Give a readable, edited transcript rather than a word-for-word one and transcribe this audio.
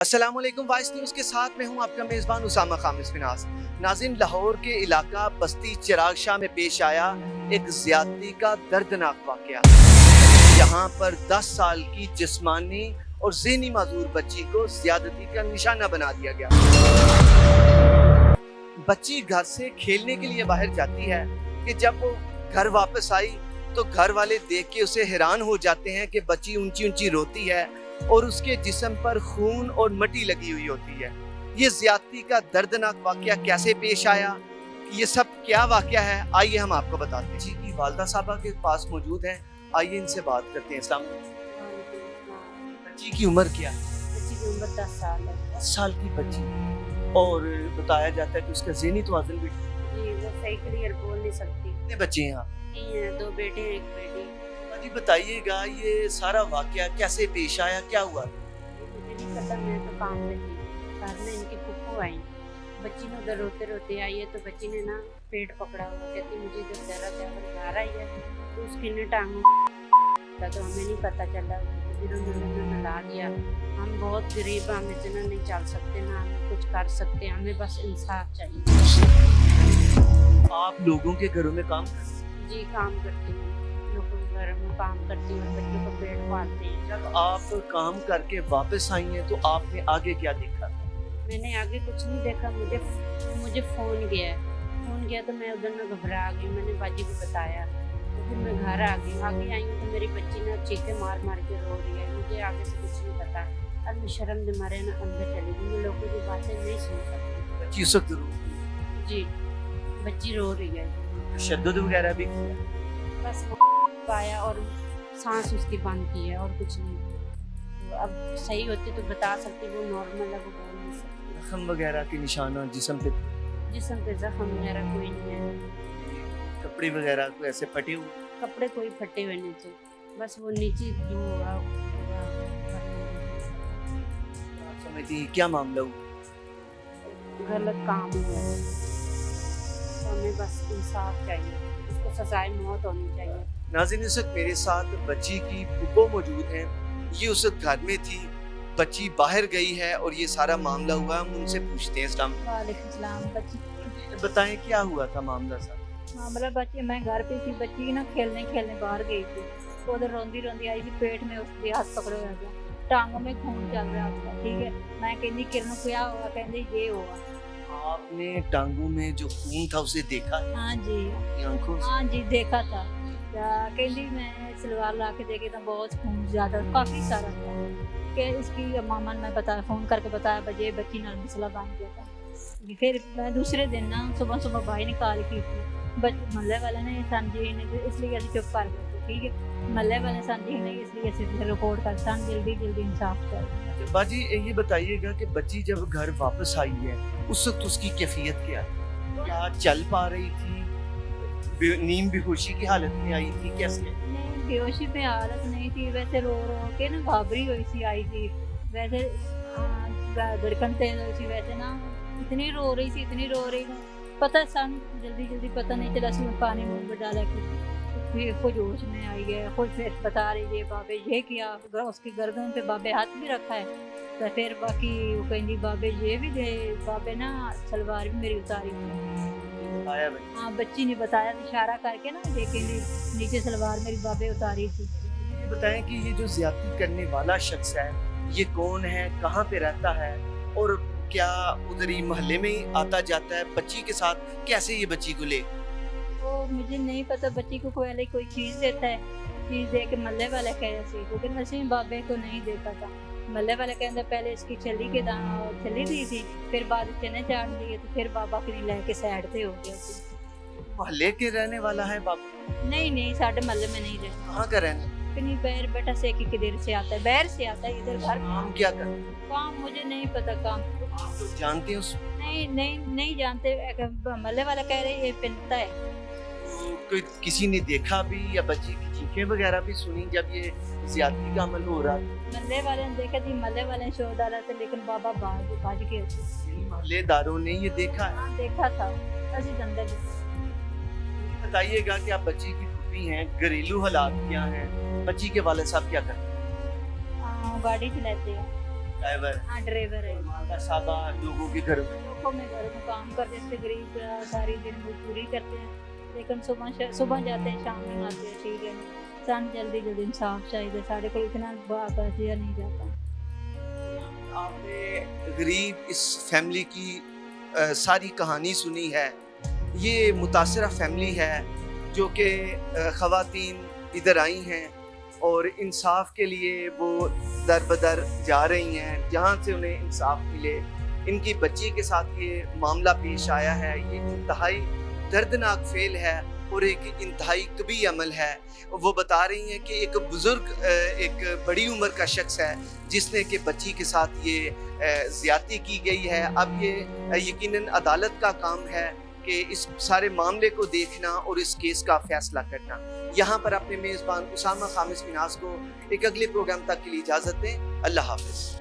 अस्सलाम वालेकुम। Voice news के साथ मैं हूं आपका मेज़बान उसामा खामिस फिनास। नाज़रीन, लाहौर के इलाका बस्ती चिराग शाह में पेश आया एक ज़्यादती का दर्दनाक वाक़या। यहाँ पर 10 साल की जिस्मानी और ज़हनी माजूर बच्ची को ज़्यादती का निशाना बना दिया गया। बच्ची घर से खेलने के लिए बाहर जाती है कि जब वो घर वापस आई तो घर वाले देख के उसे हैरान हो जाते हैं कि बच्ची ऊंची ऊंची रोती है और उसके जिस्म पर खून और मट्टी लगी हुई होती है। ये ज़्यादती का दर्दनाक वाक़या कैसे पेश आया, ये सब क्या वाक़या है, आइए हम आपको बताते हैं। जी की वालदा साहबा के पास मौजूद हैं, आइए इनसे बात करते हैं। अस्सलाम वालेकुम। बच्ची की उम्र क्या है? बच्ची की उम्र 10 साल है। 10 साल की बच्ची, और बताया जाता है कि उसका ज़हनी तवाज़ुन भी। जी, वो सही क्लियर बोल नहीं सकती। कितने बच्चे हैं? ये हैं 2 बेटे हैं, 1 बेटी। जी बताइएगा, ये सारा वाक़या कैसे पेश आया, क्या हुआ? मुझे नहीं पता, मैं तो काम में थी। घर में इनकी फूफू आई, बच्ची ने उधर रोते रोते आई है तो बच्ची ने ना पेट पकड़ा हुआ, कहती मुझे जब दर्द है। घर आई है तो उसकी ने टांगों तो हमें नहीं पता चला, तो फिर उन्होंने मिला दिया। हम बहुत गरीब हैं, हम इतना नहीं चल सकते, ना हम कुछ कर सकते, हमें बस इंसाफ चाहिए। आप लोगों के घरों में काम करते जी, काम करती हूँ, लोगों के घर में काम करती हूँ, बच्चों को पेट पालते हैं। हैं? जब आप काम करके वापस आई हैं तो आपने आगे क्या देखा? मैंने आगे कुछ नहीं देखा, मुझे फ़ोन गया तो मैं उधर में घबरा गई। मैंने बाजी को बताया तो फिर मैं घर आ गई आई हूँ तो मेरी बच्ची ना चीखे मार मार के रो रही है। मुझे आगे से कुछ नहीं पता, अब मैं शर्म के मारे ना अंदर चली गई। मैं लोगों की बातें नहीं सुन सकती। बच्ची उस वक्त रो, जी, बच्ची रो रही है। तशद्दुद वगैरह भी किया? बस पाया और सांस उसकी बंद की है और कुछ नहीं। तो अब सही होती तो बता सकती, वो नॉर्मल है, वो बोल नहीं सकती। जख्म वगैरह के निशान जिस्म पे? जिस्म पे जख्म वगैरह कोई नहीं है। कपड़े वगैरह को ऐसे फटे हुए? कपड़े कोई फटे हुए नहीं थे, बस वो नीचे जो हुआ आप समझती क्या मामला हुआ? गलत काम हुआ है, तो हमें बस इंसाफ चाहिए, उसको सजाए मौत होनी चाहिए। नाज़रीन, इस वक्त मेरे साथ बच्ची की फूफो मौजूद हैं। ये उस वक्त घर में थी, बच्ची बाहर गई है और ये सारा मामला हुआ। हम उनसे पूछते हैं। इस्लाम वालेकुम सलाम। बच्ची बताएं क्या हुआ था मामला सा? मामला बच्ची, मैं घर पे थी, बच्ची की ना खेलने बाहर गई थी, तो उधर रोंदी रोंदी आई थी, पेट में उसके हाथ पकड़े हुए था, टांगों में खून चल रहा था। ठीक है, मैं कहती किरण क्या हुआ, कहते ये हुआ। आपने टांगों में जो खून था उसे देखा? हाँ जी, आंखों से? हाँ जी देखा था। कहती मैं सलवार ला के देखी तो बहुत खून ज़्यादा, काफ़ी सारा था। कि इसकी मामा ने बताया, फ़ोन करके बताया बजे बच्ची नाल मसला बन गया था। फिर मैं दूसरे दिन ना सुबह बाहर निकाल की थी, महल्ले वाले ने समझी नहीं, इसलिए अभी चुप कर गए थे। ठीक है, महल्ले वाले समझी नहीं, इसलिए फिर रिपोर्ट करता जल्दी इंसाफ चाहिए। बाजी, ये बताइएगा कि बच्ची जब घर वापस आई है उस वक्त उसकी कैफियत क्या है? क्या चल पा रही थी? नींद बेहोशी की हालत में आई थी? कैसे? नहीं, बेहोशी पे हालत नहीं थी, वैसे रो के ना घाबरी हुई सी आई थी, वैसे धड़कन तेज हुई थी, वैसे ना इतनी रो रही थी, पता सन जल्दी पता नहीं चला सी। पानी मुंह में डाला कि फिर खुद होश में आई है, खुद फिर बता रही है बाबे ये किया, उसकी गर्दन पे बाबे हाथ भी रखा है। तो फिर बाकी वो कहेंगी बाबे ये भी दे, बाबे ना सलवार भी मेरी उतारी। बताया भाई? हाँ, बच्ची ने बताया इशारा करके ना, देखेंगे नीचे सलवार मेरी बाबे उतारी थी। ये बताएं कि ये जो ज्यादती करने वाला शख्स है ये कौन है, कहाँ पे रहता है, और क्या उधर ही मोहल्ले में ही आता जाता है बच्ची के साथ? कैसे ये बच्ची को ले? तो मुझे नहीं पता, बच्ची को कोई चीज़ देता है, चीज़ दे के मल्ले वाले कहे सी, लेकिन वैसे बाबे को नहीं देखा था। मल्ले वाले कहते पहले इसकी छली दी थी, फिर बाद चने चाट दिए, तो फिर बाबा के लेके साइड पे हो गया थी। मोहल्ले के रहने वाला है बाबा? नहीं, साढ़े महल्ले में नहीं रहता। कहाँ का रहने? कहीं बैर बेटा से कि किधर से आता है, बैर से आता है इधर घर। काम क्या कर? काम मुझे नहीं पता काम। आप तो जानते हैं उस? नहीं जानते, मल्ले वाला कह रहे ये पिनता है। तो कोई किसी ने देखा भी या बच्ची की चीखें वगैरह भी सुनी जब ये ज्यादती का अमल हो रहा था? मल्ले वाले ने देखा थी, मल्ले वाले ने शोर डाला था, लेकिन बाबा भाज के मोहल्लेदारों ने ये देखा है? हाँ देखा था, अजी अंदर। बताइएगा कि आप बच्ची की फूफी हैं, घरेलू हालात क्या हैं, बच्ची के वाले साहब क्या करते हैं? गाड़ी चलाते हैं। ड्राइवर हाँ ड्राइवर है। माता सादा लोगों के घर में। लोगों में घर में काम करते थे, गरीब सारी दिन मजदूरी करते हैं, लेकिन सुबह जाते हैं शाम में आते हैं। ठीक है, सन जल्दी जल्दी इंसाफ चाहिए, साढ़े को इतना बाजिया नहीं जाता। आपने गरीब इस फैमिली की सारी कहानी सुनी है। ये मुतासरा फैमिली है जो कि ख़वातीन इधर आई हैं और इंसाफ के लिए वो दर बदर जा रही हैं, जहाँ से उन्हें इंसाफ मिले। इनकी बच्ची के साथ ये मामला पेश आया है। ये इंतहाई दर्दनाक फेल है और एक इंतहाई कबी अमल है। वो बता रही हैं कि एक बुज़ुर्ग एक बड़ी उम्र का शख्स है जिसने कि बच्ची के साथ ये ज़्यादती की गई है। अब ये यकीनन अदालत का काम है कि इस सारे मामले को देखना और इस केस का फैसला करना। यहाँ पर अपने मेज़बान उसामा खामिस मिनाज को एक अगले प्रोग्राम तक के लिए इजाज़त दें। अल्लाह हाफ़िज़।